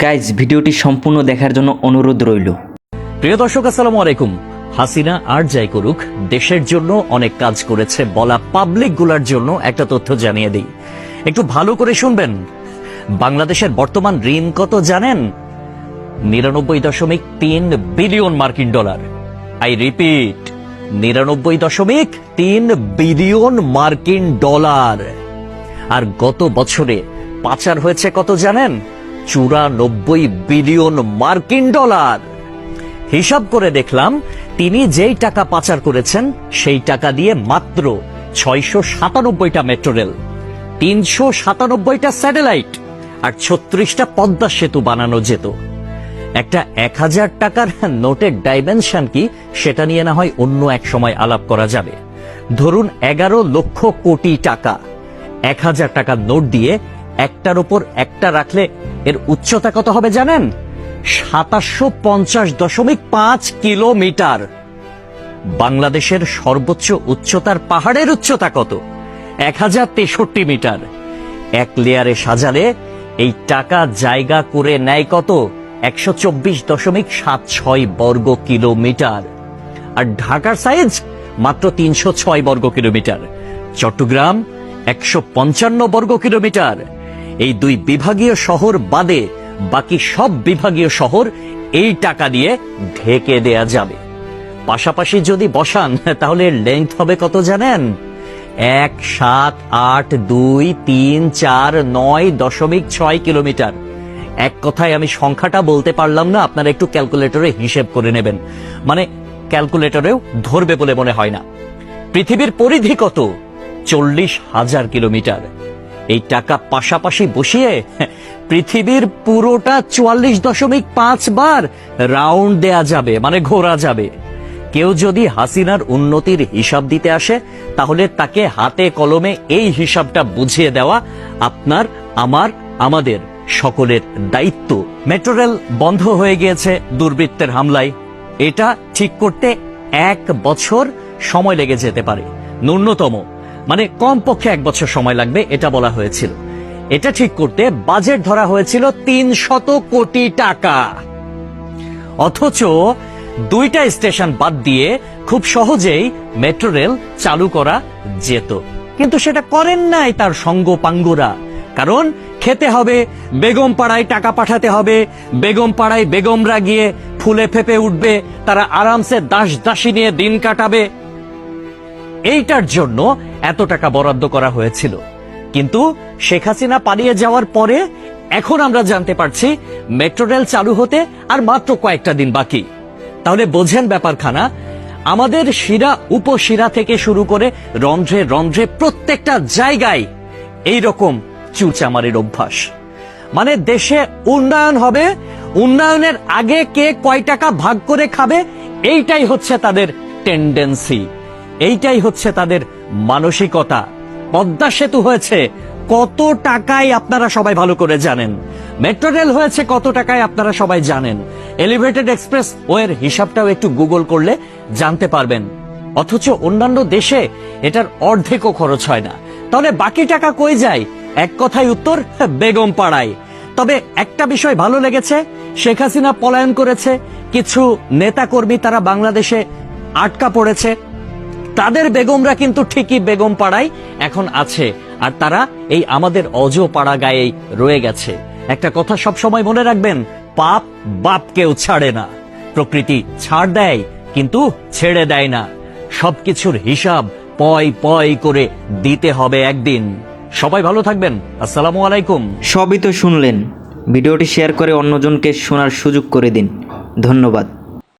Guys ভিডিওটি সম্পূর্ণ দেখার জন্য অনুরোধ রইল। প্রিয় দর্শক, আসসালামু আলাইকুম। হাসিনা আর যাই করুক, দেশের জন্য অনেক কাজ করেছে বলা পাবলিক গুলার জন্য একটা তথ্য জানিয়ে দিই, একটু ভালো করে শুনবেন। বাংলাদেশের বর্তমান ঋণ কত জানেন? 99.3 বিলিয়ন মার্কিন ডলার। আই রিপিট, 99.3 বিলিয়ন মার্কিন ডলার। আর গত বছরে পাচার হয়েছে কত জানেন? 94 বিলিয়ন মার্কিন ডলার। হিসাব করে দেখলাম, তিনি যেই টাকা পাচার করেছেন সেই টাকা দিয়ে মাত্র 697টা মেট্রো রেল, 397টা স্যাটেলাইট আর 36টা পদ্মা সেতু বানানো যেত। একটা 1000 টাকার নোটের ডাইমেনশন কি, সেটা নিয়ে না হয় অন্য এক সময় আলাপ করা যাবে। ধরুন 11 লক্ষ কোটি টাকা 1000 টাকার নোট দিয়ে একটার উপর একটা রাখলে এর উচ্চতা কত হবে জানেন? 2750.5 কিলোমিটার। বাংলাদেশের সর্বোচ্চ উচ্চতার পাহাড়ের উচ্চতা কত? 1063 মিটার। এক লেয়ারে সাজালে এই টাকা জায়গা করে নেয় কত? 124.76 বর্গ কিলোমিটার। আর ঢাকার সাইজ মাত্র 306 বর্গ কিলোমিটার। চট্টগ্রাম 155 বর্গ কিলোমিটার। এই দুই বিভাগীয় শহর বাদে বাকি সব বিভাগীয় শহর এই টাকা দিয়ে ঢেকে দেয়া যাবে। পাশাপাশি যদি বসান তাহলে লেংথ হবে কত জানেন? 1782349.6 কিলোমিটার। এক কথায় আমি সংখ্যাটা বলতে পারলাম না, আপনারা একটু ক্যালকুলেটরে হিসেব করে নেবেন, মানে ক্যালকুলেটরেও ধরবে বলে মনে হয় না। পৃথিবীর পরিধি কত? 40,000 কিলোমিটার। এই টাকা পাশাপাশি বসিয়ে পৃথিবীর পুরোটা 44.5 বার রাউন্ড দেয়া যাবে, মানে ঘোরা যাবে। কেউ যদি হাসিনার উন্নতির হিসাব দিতে আসে, তাহলে তাকে হাতে কলমে এই হিসাবটা বুঝিয়ে দেওয়া আপনার, আমার, আমাদের সকলের দায়িত্ব। মেট্রো রেল বন্ধ হয়ে গিয়েছে দুর্বৃত্তের হামলায়। এটা ঠিক করতে 1 বছর সময় লেগে যেতে পারে, ন্যূনতম, মানে কমপক্ষে 1 বছর সময় লাগবে এটা বলা হয়েছিল। এটা ঠিক করতে বাজেট ধরা হয়েছিল 300 কোটি টাকা। অথচ 2টা স্টেশন বাদ দিয়ে খুব সহজেই মেট্রো রেল চালু করা যেত, কিন্তু সেটা করেন নাই তার সঙ্গপাঙ্গরা। কারণ খেতে হবে, বেগম পাড়ায় টাকা পাঠাতে হবে, বেগম পাড়ায় বেগমরা গিয়ে ফুলে ফেপে উঠবে, তারা আরামসে দাস দাসী নিয়ে দিন কাটাবে। এইটার জন্য এত টাকা বরাদ্দ করা হয়েছিল। কিন্তু শেখ হাসিনা পালিয়ে যাওয়ার পরে এখন আমরা জানতে পারছি মেট্রো রেল চালু হতে আর মাত্র কয়েকটা দিন বাকি। তাহলে বোঝেন ব্যাপারখানা। আমাদের শিরা উপশিরা থেকে শুরু করে রন্ধ্রে রন্ধ্রে প্রত্যেকটা জায়গায় এইরকম চুরচামারির অভ্যাস। মানে দেশে উন্নয়ন হবে, উন্নয়নের আগে কে কয় টাকা ভাগ করে খাবে, এইটাই হচ্ছে তাদের টেন্ডেন্সি, এইটাই হচ্ছে তাদের মানসিকতা। পদ্মা সেতু হয়েছে কত টাকায় আপনারা সবাই ভালো করে জানেন। মেট্রো রেল হয়েছে কত টাকায় আপনারা সবাই জানেন। এলিভেটেড এক্সপ্রেস ওয়ের হিসাবটাও একটু গুগল করলে জানতে পারবেন। অথচ অন্যান্য দেশে এটার অর্ধেকও খরচ হয় না। তাহলে বাকি টাকা কই যায়? এক কথায় উত্তর, বেগম পাড়ায়। তবে একটা বিষয় ভালো লেগেছে, শেখ হাসিনা পলায়ন করেছে, কিছু নেতাকর্মী তারা বাংলাদেশে আটকা পড়েছে, তাদের বেগমরা কিন্তু ঠিকই বেগম পাড়ায় এখন আছে, আর তারা এই আমাদের অজপাড়া গায়েই রয়ে গেছে। একটা কথা সব সময় মনে রাখবেন, পাপ বাপকেও ছাড়ে না। প্রকৃতি ছাড় দেয় কিন্তু ছেড়ে দেয় না। সবকিছুর হিসাব পয় পয় করে দিতে হবে একদিন। সবাই ভালো থাকবেন। আসসালামু আলাইকুম। সবই তো শুনলেন, ভিডিওটি শেয়ার করে অন্যজনকে শোনার সুযোগ করে দিন। ধন্যবাদ।